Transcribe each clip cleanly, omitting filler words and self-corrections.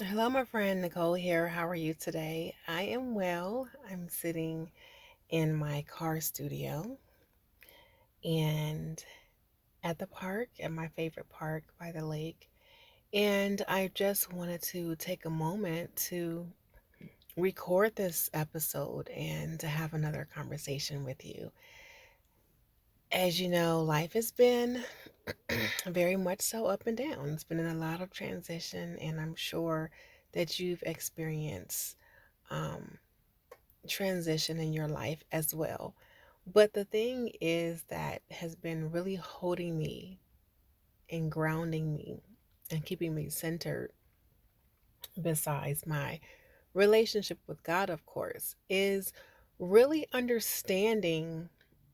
Hello, my friend Nicole here. How are you today? I am well. I'm sitting in my car studio and at the park, at my favorite park by the lake. And I just wanted to take a moment to record this episode and to have another conversation with you. As you know, life has been very much so up and down. It's been in a lot of transition, and I'm sure that you've experienced um, transition in your life as well. But the thing is that has been really holding me and grounding me and keeping me centered, besides my relationship with God, of course, is really understanding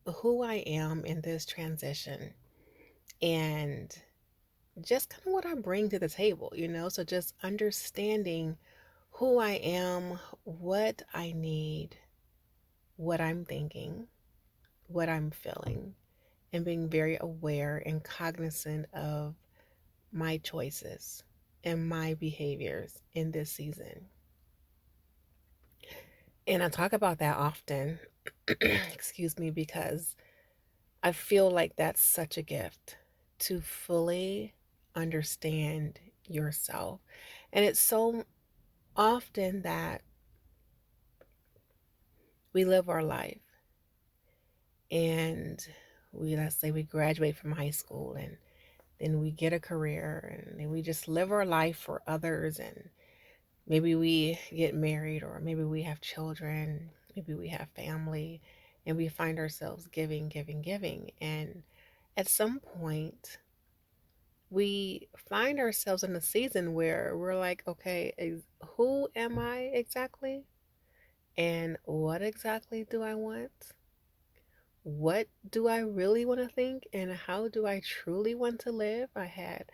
who I am in this transition and just kind of what I bring to the table. So just understanding who I am, what I need, what I'm thinking, what I'm feeling, and being very aware and cognizant of my choices and my behaviors in this season. And I talk about that often, excuse me, because I feel like that's such a gift to fully understand yourself. And it's so often that we live our life and let's say we graduate from high school and then we get a career and then we just live our life for others, and maybe we get married or maybe we have children, maybe we have family, and we find ourselves giving, giving, giving. And at some point, we find ourselves in a season where we're like, okay, who am I exactly? And what exactly do I want? What do I really want to think? And how do I truly want to live? I had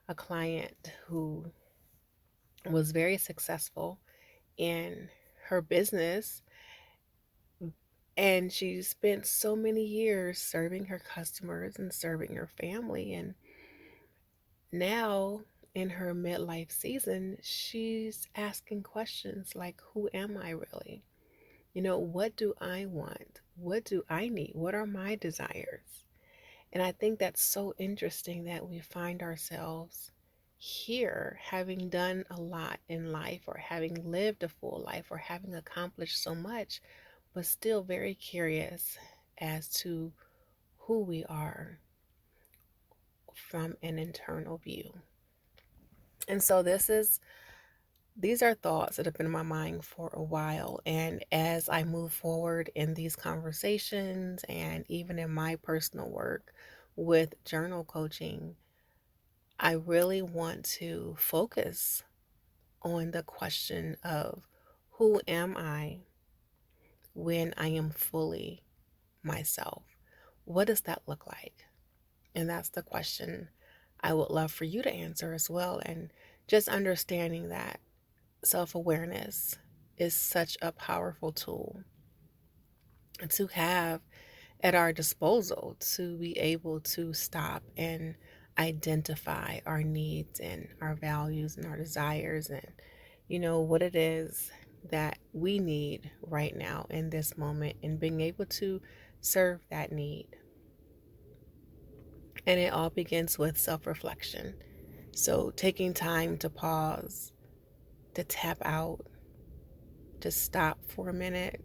a client who was very successful in her business, and she spent so many years serving her customers and serving her family. And now, in her midlife season, she's asking questions like, who am I really? What do I want? What do I need? What are my desires? And I think that's so interesting that we find ourselves here having done a lot in life, or having lived a full life, or having accomplished so much, but still very curious as to who we are from an internal view. And so these are thoughts that have been in my mind for a while. And as I move forward in these conversations and even in my personal work with journal coaching, I really want to focus on the question of who am I when I am fully myself? What does that look like? And that's the question I would love for you to answer as well. And just understanding that self awareness is such a powerful tool to have at our disposal, to be able to stop and identify our needs and our values and our desires, and what it is that we need right now in this moment, and being able to serve that need. And it all begins with self-reflection. So taking time to pause, to tap out, to stop for a minute,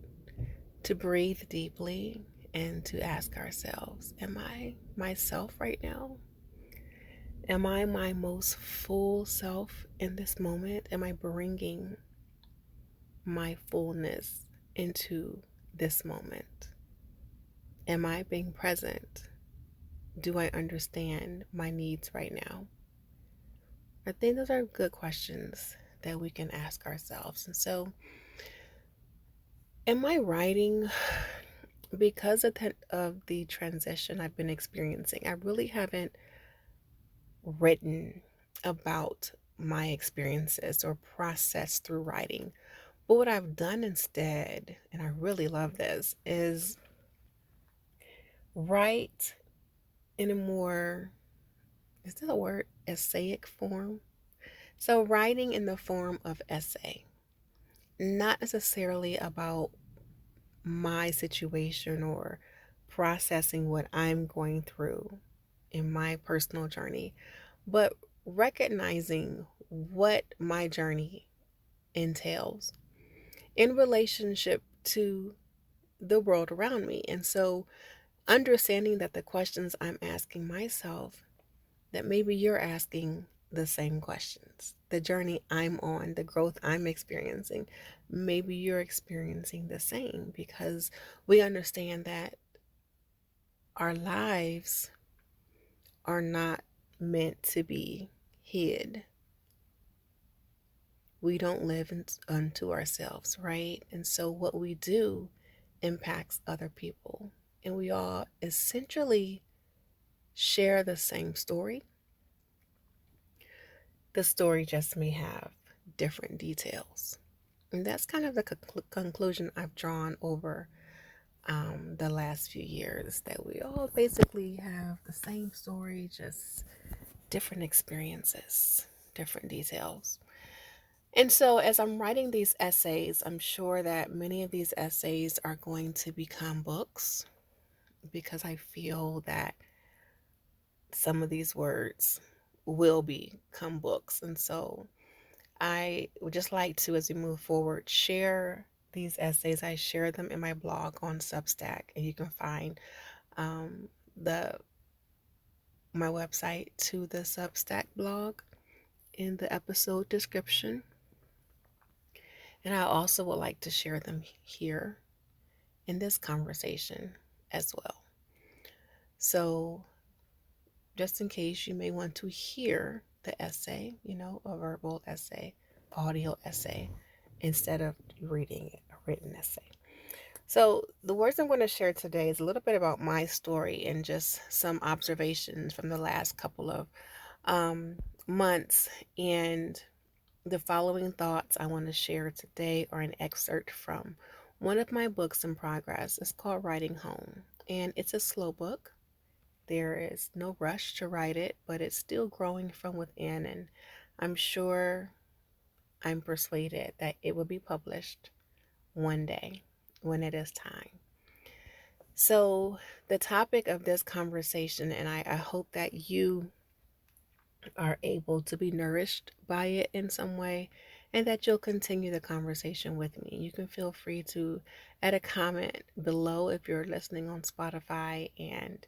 to breathe deeply, and to ask ourselves, am I myself right now? Am I my most full self in this moment? Am I bringing my fullness into this moment? Am I being present? Do I understand my needs right now? I think those are good questions that we can ask ourselves. And so, am I writing because of the transition I've been experiencing? I really haven't written about my experiences or processed through writing. But what I've done instead, and I really love this, is write in a more, is that a word, essaic form? So, writing in the form of essay, not necessarily about my situation or processing what I'm going through in my personal journey, but recognizing what my journey entails in relationship to the world around me. And so, understanding that the questions I'm asking myself, that maybe you're asking the same questions. The journey I'm on, the growth I'm experiencing, maybe you're experiencing the same, because we understand that our lives are not meant to be hid. We don't live unto ourselves, right? And so what we do impacts other people. And we all essentially share the same story. The story just may have different details. And that's kind of the conclusion I've drawn over the last few years, that we all basically have the same story, just different experiences, different details. And so, as I'm writing these essays, I'm sure that many of these essays are going to become books, because I feel that some of these words will become books. And so, I would just like to, as we move forward, share these essays. I share them in my blog on Substack, and you can find the my website to the Substack blog in the episode description. And I also would like to share them here in this conversation as well. So, just in case you may want to hear the essay, a verbal essay, audio essay, instead of reading a written essay. So, the words I'm going to share today is a little bit about my story and just some observations from the last couple of months. And the following thoughts I want to share today are an excerpt from one of my books in progress. It's called Writing Home, and it's a slow book. There is no rush to write it, but it's still growing from within, and I'm sure, I'm persuaded that it will be published one day when it is time. So, the topic of this conversation, and I hope that you are able to be nourished by it in some way, and that you'll continue the conversation with me. You can feel free to add a comment below if you're listening on Spotify, and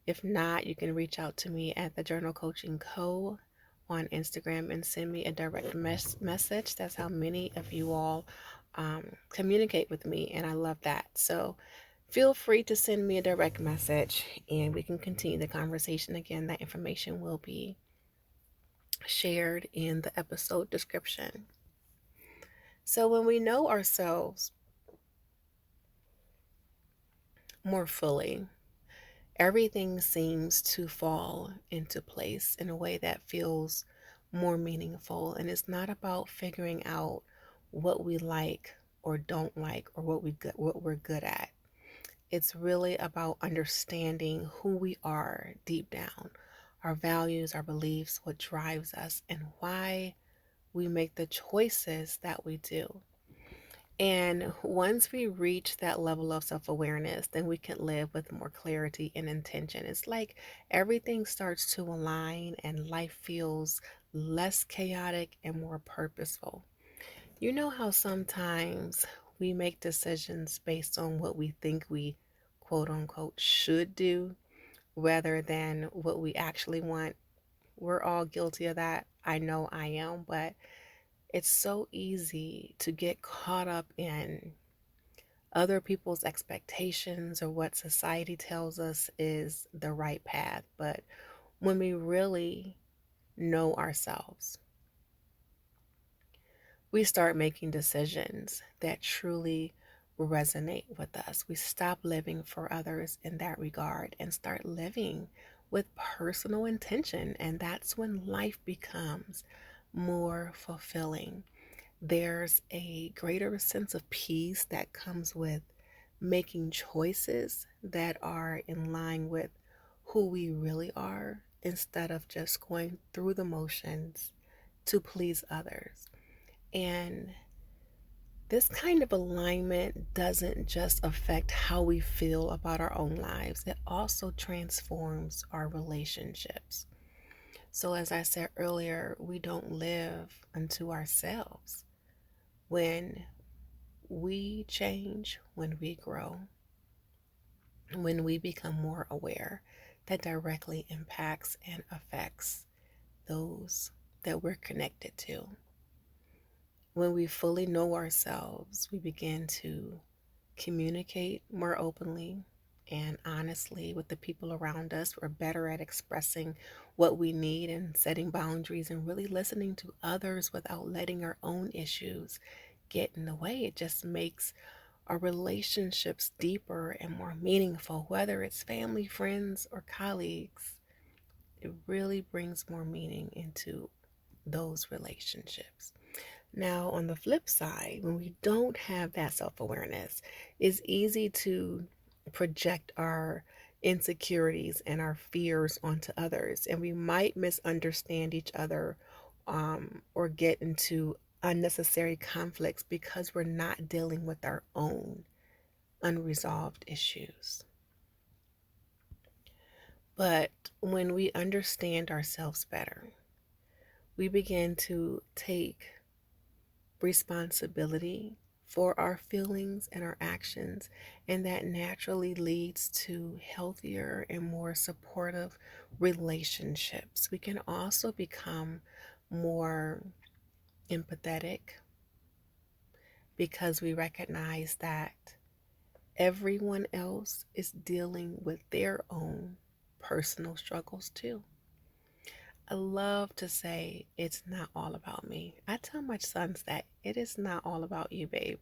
if not, you can reach out to me at the Journal Coaching Co. on Instagram and send me a direct message. That's how many of you all communicate with me, and I love that. So feel free to send me a direct message, and we can continue the conversation. Again, that information will be shared in the episode description. So when we know ourselves more fully, everything seems to fall into place in a way that feels more meaningful. And it's not about figuring out what we like or don't like, or what we're good at. It's really about understanding who we are deep down, our values, our beliefs, what drives us, and why we make the choices that we do. And once we reach that level of self awareness, then we can live with more clarity and intention. It's like everything starts to align and life feels less chaotic and more purposeful. You know how sometimes we make decisions based on what we think we quote unquote should do rather than what we actually want? We're all guilty of that. I know I am, but it's so easy to get caught up in other people's expectations or what society tells us is the right path. But when we really know ourselves, we start making decisions that truly resonate with us. We stop living for others in that regard and start living with personal intention. And that's when life becomes more fulfilling. There's a greater sense of peace that comes with making choices that are in line with who we really are, instead of just going through the motions to please others. And this kind of alignment doesn't just affect how we feel about our own lives, it also transforms our relationships. So, as I said earlier, we don't live unto ourselves. When we change, when we grow, when we become more aware, that directly impacts and affects those that we're connected to. When we fully know ourselves, we begin to communicate more openly and honestly with the people around us. We're better at expressing what we need and setting boundaries and really listening to others without letting our own issues get in the way. It just makes our relationships deeper and more meaningful, whether it's family, friends, or colleagues. It really brings more meaning into those relationships. Now, on the flip side, when we don't have that self awareness, it's easy to project our insecurities and our fears onto others, and we might misunderstand each other or get into unnecessary conflicts because we're not dealing with our own unresolved issues. But when we understand ourselves better, we begin to take responsibility for our feelings and our actions, and that naturally leads to healthier and more supportive relationships. We can also become more empathetic because we recognize that everyone else is dealing with their own personal struggles too. I love to say it's not all about me. I tell my sons that it is not all about you, babe.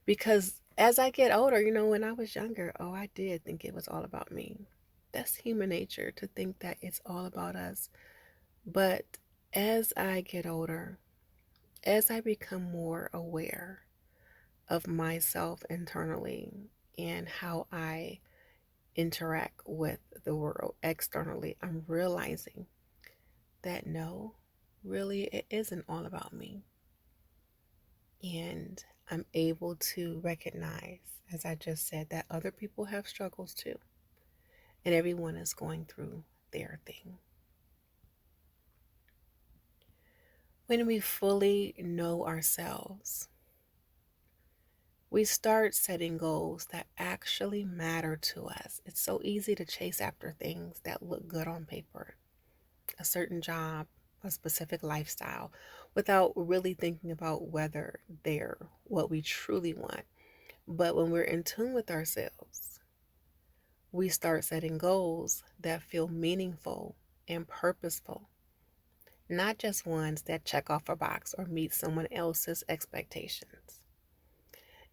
Because as I get older, when I was younger, oh, I did think it was all about me. That's human nature to think that it's all about us. But as I get older, as I become more aware of myself internally and how I interact with the world externally, I'm realizing that no, really, it isn't all about me. And I'm able to recognize, as I just said, that other people have struggles too. And everyone is going through their thing. When we fully know ourselves, we start setting goals that actually matter to us. It's so easy to chase after things that look good on paper, a certain job, a specific lifestyle, without really thinking about whether they're what we truly want. But when we're in tune with ourselves, we start setting goals that feel meaningful and purposeful, not just ones that check off a box or meet someone else's expectations.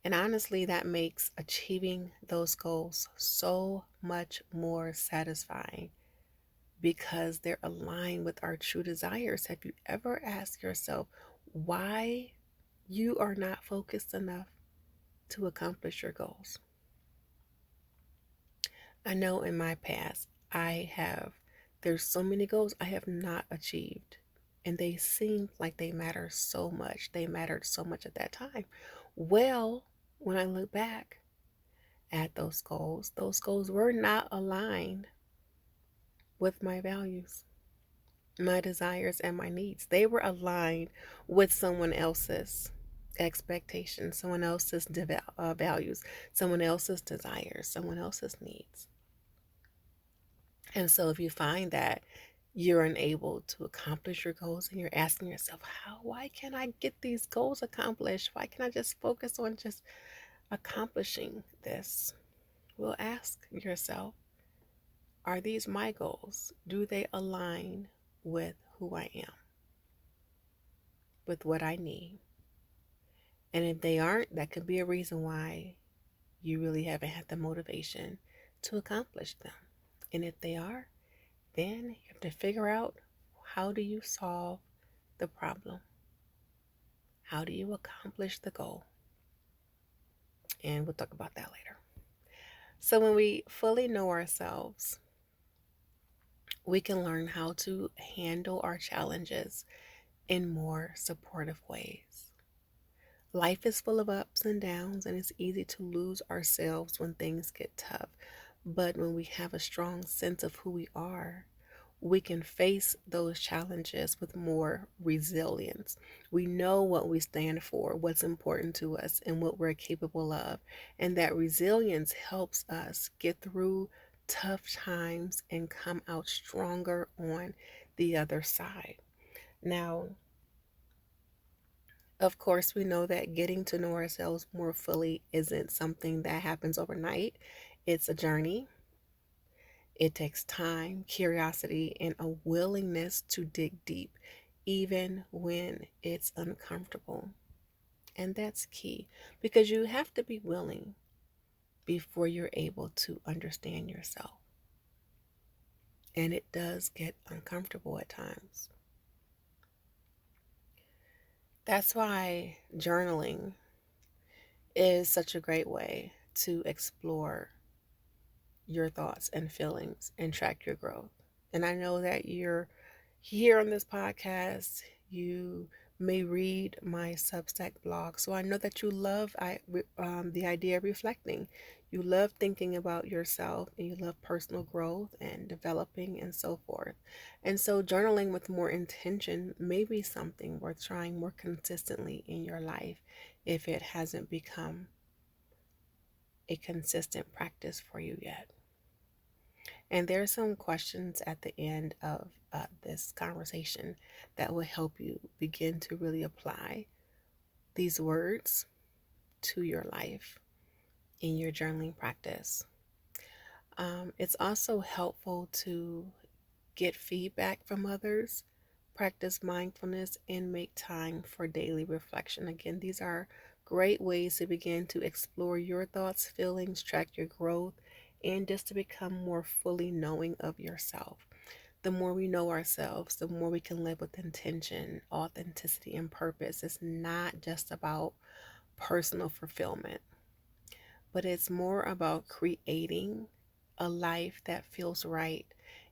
And honestly, that makes achieving those goals so much more satisfying because they're aligned with our true desires. Have you ever asked yourself why you are not focused enough to accomplish your goals? I know in my past, there's so many goals I have not achieved. And they seem like they matter so much. They mattered so much at that time. Well, when I look back at those goals were not aligned with my values, my desires, and my needs. They were aligned with someone else's expectations, someone else's values, someone else's desires, someone else's needs. And so if you find that you're unable to accomplish your goals and you're asking yourself, why can't I get these goals accomplished? Why can't I just focus on just accomplishing this? Well, ask yourself, are these my goals? Do they align with who I am, with what I need? And if they aren't, that could be a reason why you really haven't had the motivation to accomplish them. And if they are, then you have to figure out, how do you solve the problem? How do you accomplish the goal? And we'll talk about that later. So when we fully know ourselves, we can learn how to handle our challenges in more supportive ways. Life is full of ups and downs, and it's easy to lose ourselves when things get tough. But when we have a strong sense of who we are, we can face those challenges with more resilience. We know what we stand for, what's important to us, and what we're capable of. And that resilience helps us get through tough times and come out stronger on the other side. Now, of course, we know that getting to know ourselves more fully isn't something that happens overnight. It's a journey. It takes time, curiosity, and a willingness to dig deep, even when it's uncomfortable. And that's key because you have to be willing before you're able to understand yourself. And it does get uncomfortable at times. That's why journaling is such a great way to explore your thoughts and feelings and track your growth. And I know that you're here on this podcast, you may read my Substack blog. So I know that you love the idea of reflecting. You love thinking about yourself and you love personal growth and developing and so forth. And so journaling with more intention may be something worth trying more consistently in your life if it hasn't become a consistent practice for you yet. And there are some questions at the end of this conversation that will help you begin to really apply these words to your life in your journaling practice. It's also helpful to get feedback from others, practice mindfulness, and make time for daily reflection. Again, these are great ways to begin to explore your thoughts, feelings, track your growth, and just to become more fully knowing of yourself. The more we know ourselves, the more we can live with intention, authenticity, and purpose. It's not just about personal fulfillment, but it's more about creating a life that feels right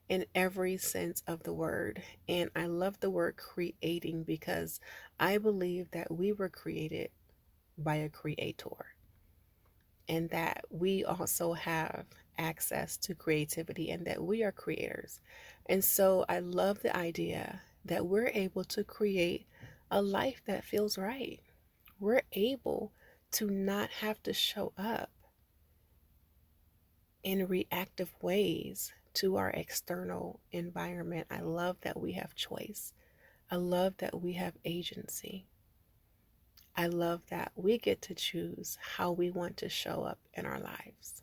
in every sense of the word. And I love the word creating because I believe that we were created by a creator and that we also have access to creativity and that we are creators. And so I love the idea that we're able to create a life that feels right. We're able to not have to show up in reactive ways to our external environment. I love that we have choice. I love that we have agency. I love that we get to choose how we want to show up in our lives.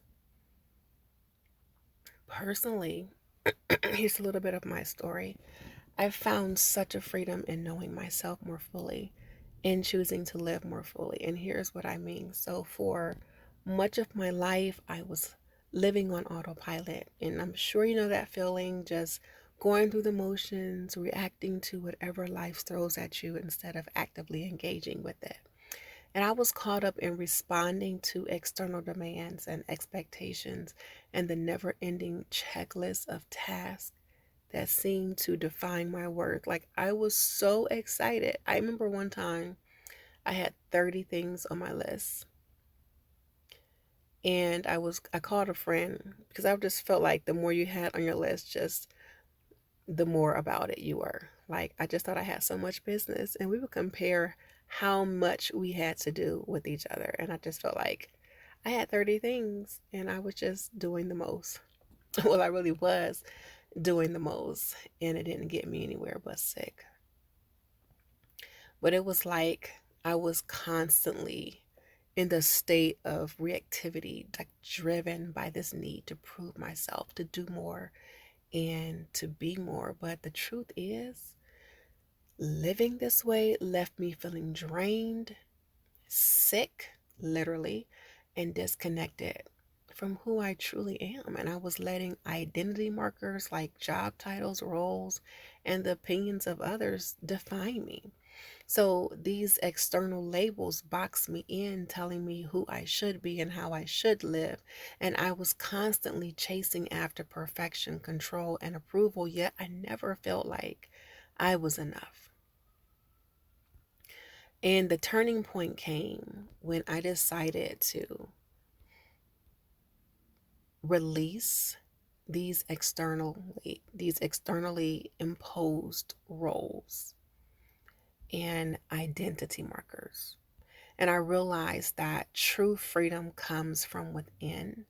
Personally, here's a little bit of my story. I've found such a freedom in knowing myself more fully, in choosing to live more fully. And here's what I mean. So, for much of my life, I was living on autopilot. And I'm sure you know that feeling, just going through the motions, reacting to whatever life throws at you instead of actively engaging with it. And I was caught up in responding to external demands and expectations and the never ending checklist of tasks that seemed to define my worth. Like, I was so excited. I remember one time I had 30 things on my list. And I called a friend because I just felt like the more you had on your list, just the more about it you were. Like, I just thought I had so much business, and we would compare how much we had to do with each other. And I just felt like I had 30 things and I was just doing the most. Well, I really was doing the most, and it didn't get me anywhere but sick. But it was like I was constantly in the state of reactivity, like driven by this need to prove myself, to do more, and to be more. But the truth is, living this way left me feeling drained, sick, literally, and disconnected from who I truly am. And I was letting identity markers like job titles, roles, and the opinions of others define me. So these external labels box me in, telling me who I should be and how I should live. And I was constantly chasing after perfection, control, and approval, yet I never felt like I was enough. And the turning point came when I decided to release these externally imposed roles and identity markers. And I realized that true freedom comes from within,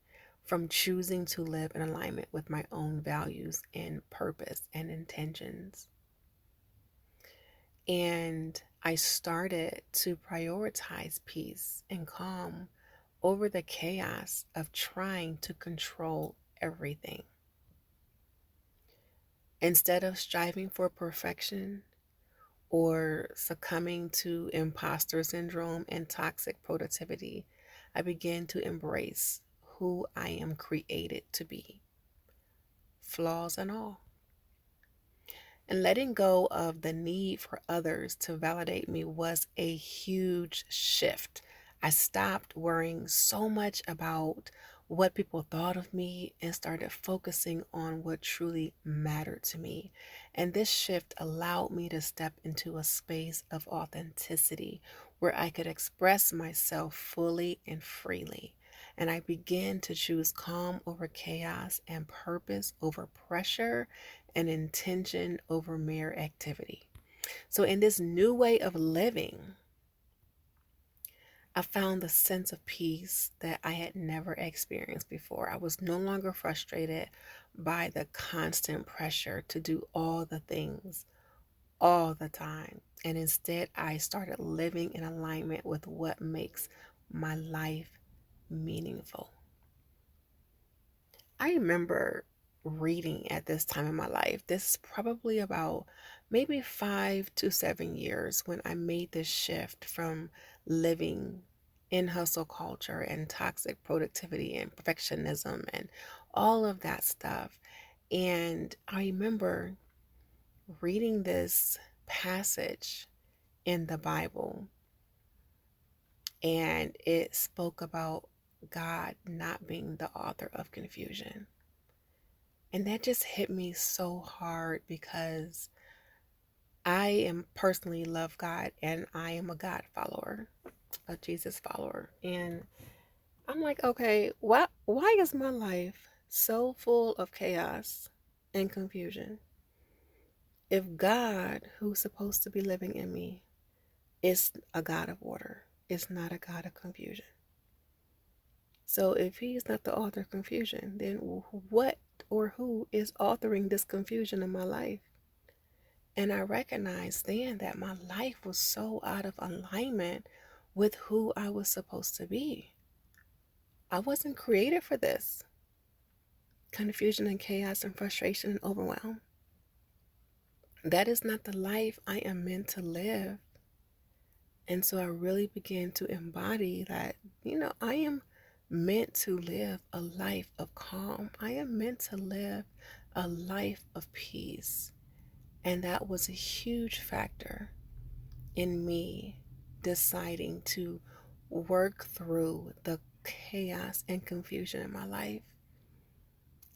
from choosing to live in alignment with my own values and purpose and intentions. And I started to prioritize peace and calm over the chaos of trying to control everything. Instead of striving for perfection or succumbing to imposter syndrome and toxic productivity, I began to embrace who I am created to be, flaws and all. And letting go of the need for others to validate me was a huge shift. I stopped worrying so much about what people thought of me and started focusing on what truly mattered to me. And this shift allowed me to step into a space of authenticity where I could express myself fully and freely. And I began to choose calm over chaos and purpose over pressure and intention over mere activity. So, in this new way of living, I found the sense of peace that I had never experienced before. I was no longer frustrated by the constant pressure to do all the things all the time. And instead, I started living in alignment with what makes my life meaningful. I remember reading at this time in my life. This is probably about maybe 5 to 7 years when I made this shift from living in hustle culture and toxic productivity and perfectionism and all of that stuff. And I remember reading this passage in the Bible, and it spoke about God not being the author of confusion. And that just hit me so hard because I am personally love God and I am a God follower, a Jesus follower. And I'm like, okay, why is my life so full of chaos and confusion? If God, who's supposed to be living in me, is a God of order, is not a God of confusion. So if he's not the author of confusion, then what or who is authoring this confusion in my life? And I recognized then that my life was so out of alignment with who I was supposed to be. I wasn't created for this confusion and chaos and frustration and overwhelm. That is not the life I am meant to live. And so I really began to embody that, I am meant to live a life of calm. I am meant to live a life of peace. And that was a huge factor in me deciding to work through the chaos and confusion in my life.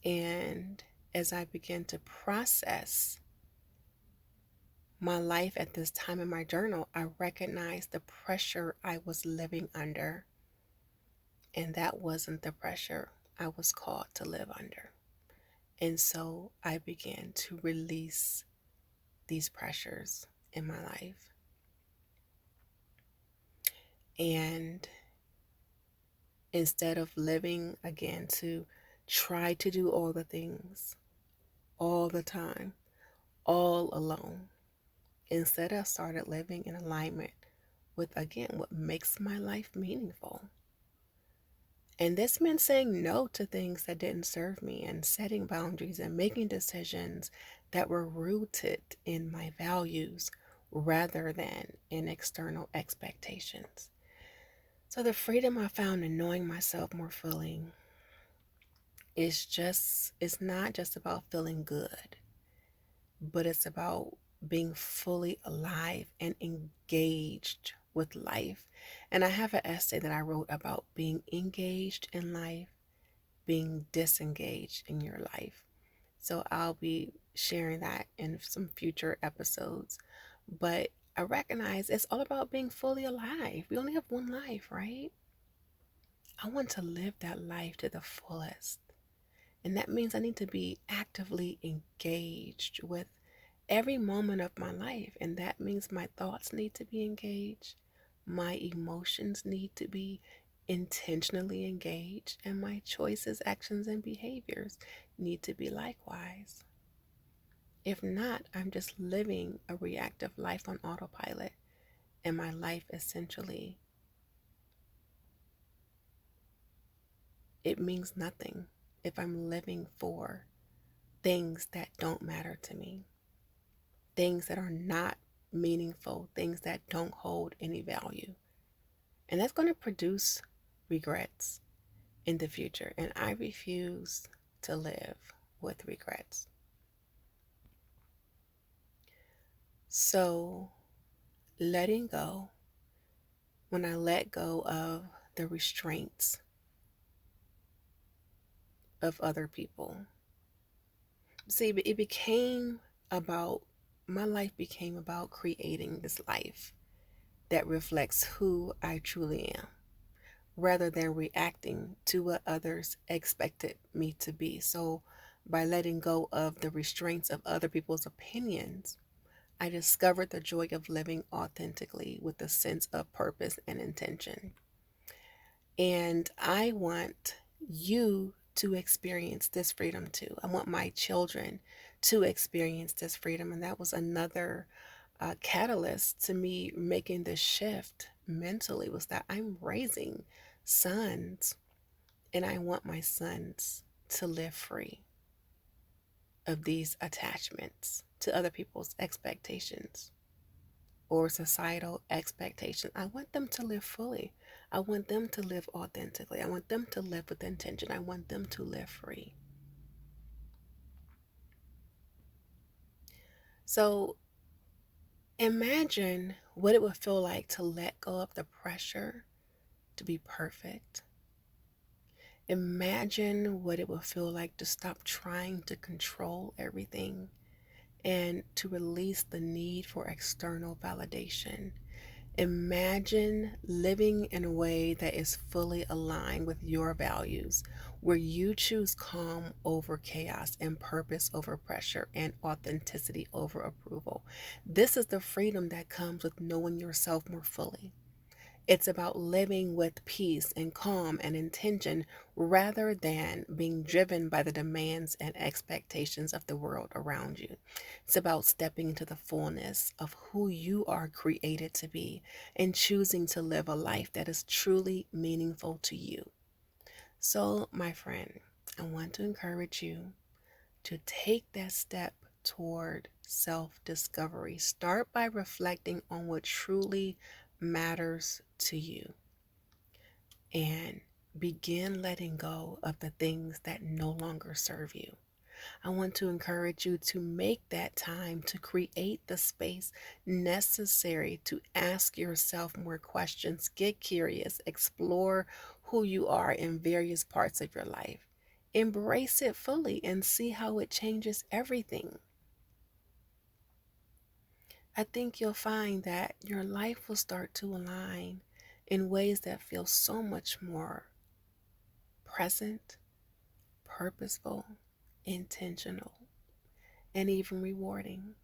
And as I began to process my life at this time in my journal, I recognized the pressure I was living under. And that wasn't the pressure I was called to live under. And so I began to release these pressures in my life. And instead of living again to try to do all the things all the time, all alone, instead I started living in alignment with, again, what makes my life meaningful. And this meant saying no to things that didn't serve me and setting boundaries and making decisions that were rooted in my values rather than in external expectations. So the freedom I found in knowing myself more fully it's not just about feeling good, but it's about being fully alive and engaged with life. And I have an essay that I wrote about being engaged in life, being disengaged in your life. So I'll be sharing that in some future episodes. But I recognize it's all about being fully alive. We only have one life, right? I want to live that life to the fullest. And that means I need to be actively engaged with every moment of my life. And that means my thoughts need to be engaged, my emotions need to be intentionally engaged, and my choices, actions, and behaviors need to be likewise. If not, I'm just living a reactive life on autopilot, and my life essentially, it means nothing if I'm living for things that don't matter to me, things that are not meaningful, things that don't hold any value. And that's going to produce regrets in the future. And I refuse to live with regrets. So, letting go, when I let go of the restraints of other people, see, it became about, my life became about creating this life that reflects who I truly am, rather than reacting to what others expected me to be. So, by letting go of the restraints of other people's opinions, I discovered the joy of living authentically with a sense of purpose and intention. And I want you to experience this freedom too. I want my children to experience this freedom. And that was another catalyst to me making this shift mentally, was that I'm raising sons, and I want my sons to live free of these attachments to other people's expectations or societal expectations. I want them to live fully. I want them to live authentically. I want them to live with intention. I want them to live free. So imagine what it would feel like to let go of the pressure to be perfect. Imagine what it would feel like to stop trying to control everything and to release the need for external validation. Imagine living in a way that is fully aligned with your values, where you choose calm over chaos and purpose over pressure and authenticity over approval. This is the freedom that comes with knowing yourself more fully. It's about living with peace and calm and intention rather than being driven by the demands and expectations of the world around you. It's about stepping into the fullness of who you are created to be and choosing to live a life that is truly meaningful to you. So, my friend, I want to encourage you to take that step toward self discovery. Start by reflecting on what truly matters to you and begin letting go of the things that no longer serve you. I want to encourage you to make that time to create the space necessary to ask yourself more questions, get curious, explore who you are in various parts of your life. Embrace it fully and see how it changes everything. I think you'll find that your life will start to align in ways that feel so much more present, purposeful, intentional, and even rewarding.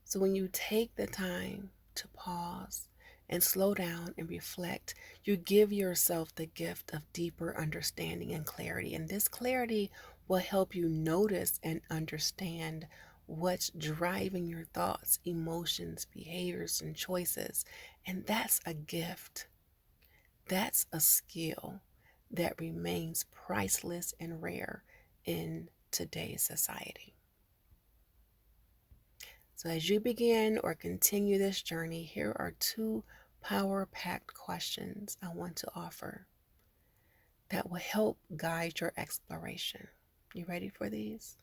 So when you take the time to pause and slow down and reflect, you give yourself the gift of deeper understanding and clarity. And this clarity will help you notice and understand what's driving your thoughts, emotions, behaviors, and choices. And that's a gift. That's a skill that remains priceless and rare in today's society. So, as you begin or continue this journey, here are two power packed questions I want to offer that will help guide your exploration. You ready for these?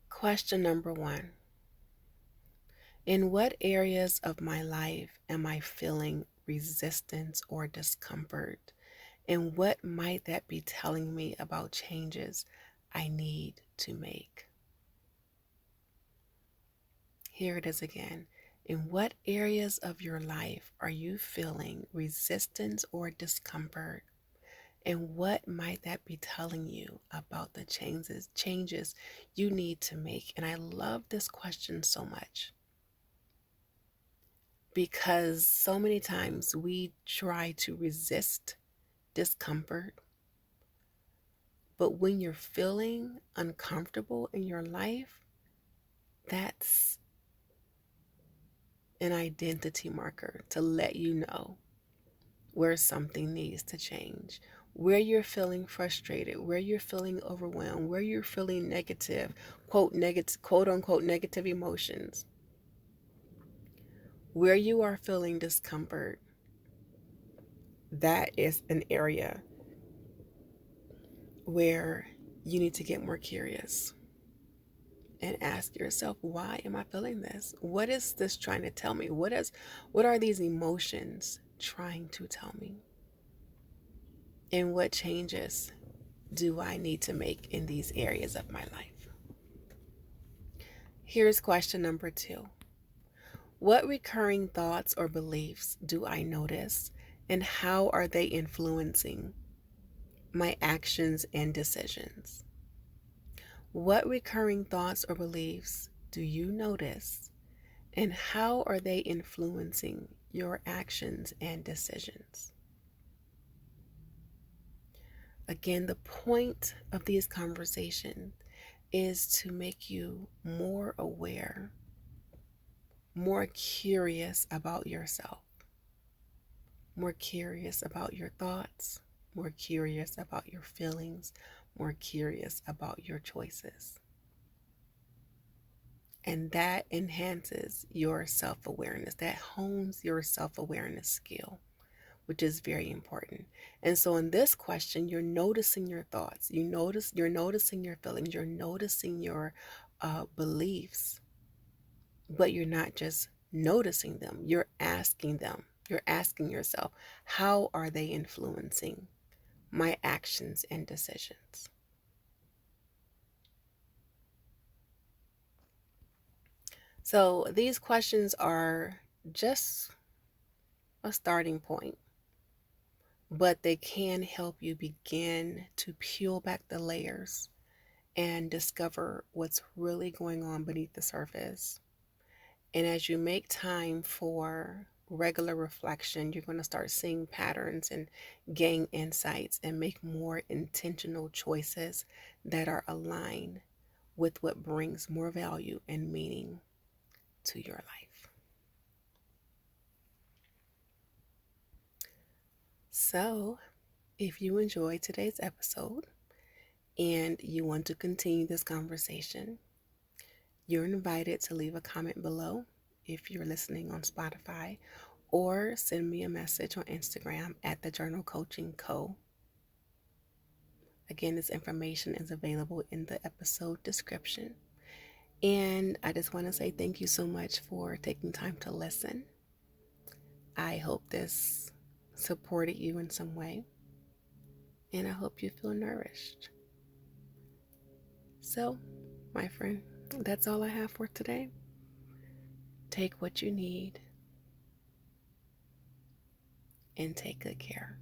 Question number one: in what areas of my life am I feeling resistance or discomfort? And what might that be telling me about changes I need to make? Here it is again. In what areas of your life are you feeling resistance or discomfort? And what might that be telling you about the changes you need to make? And I love this question so much because so many times we try to resist discomfort, but when you're feeling uncomfortable in your life, that's an identity marker to let you know where something needs to change, where you're feeling frustrated, where you're feeling overwhelmed, where you're feeling negative, quote unquote, negative emotions, where you are feeling discomfort. That is an area where you need to get more curious and ask yourself, why am I feeling this? What is this trying to tell me? What are these emotions trying to tell me? And what changes do I need to make in these areas of my life? Here's question number 2. What recurring thoughts or beliefs do I notice, and how are they influencing my actions and decisions? What recurring thoughts or beliefs do you notice, and how are they influencing your actions and decisions? Again, the point of these conversations is to make you more aware, more curious about yourself, more curious about your thoughts, more curious about your feelings, more curious about your choices. And that enhances your self-awareness. That hones your self-awareness skill, which is very important. And so in this question, you're noticing your thoughts. You're noticing your feelings. You're noticing your beliefs, but you're not just noticing them. You're asking them. You're asking yourself, how are they influencing my actions and decisions? So these questions are just a starting point, but they can help you begin to peel back the layers and discover what's really going on beneath the surface. And as you make time for regular reflection, you're going to start seeing patterns and gain insights and make more intentional choices that are aligned with what brings more value and meaning to your life. So, if you enjoyed today's episode and you want to continue this conversation, you're invited to leave a comment below if you're listening on Spotify, or send me a message on Instagram at The Journal Coaching Co. Again, this information is available in the episode description. And I just want to say thank you so much for taking time to listen. I hope this supported you in some way, and I hope you feel nourished. So, my friend, that's all I have for today. Take what you need and take good care.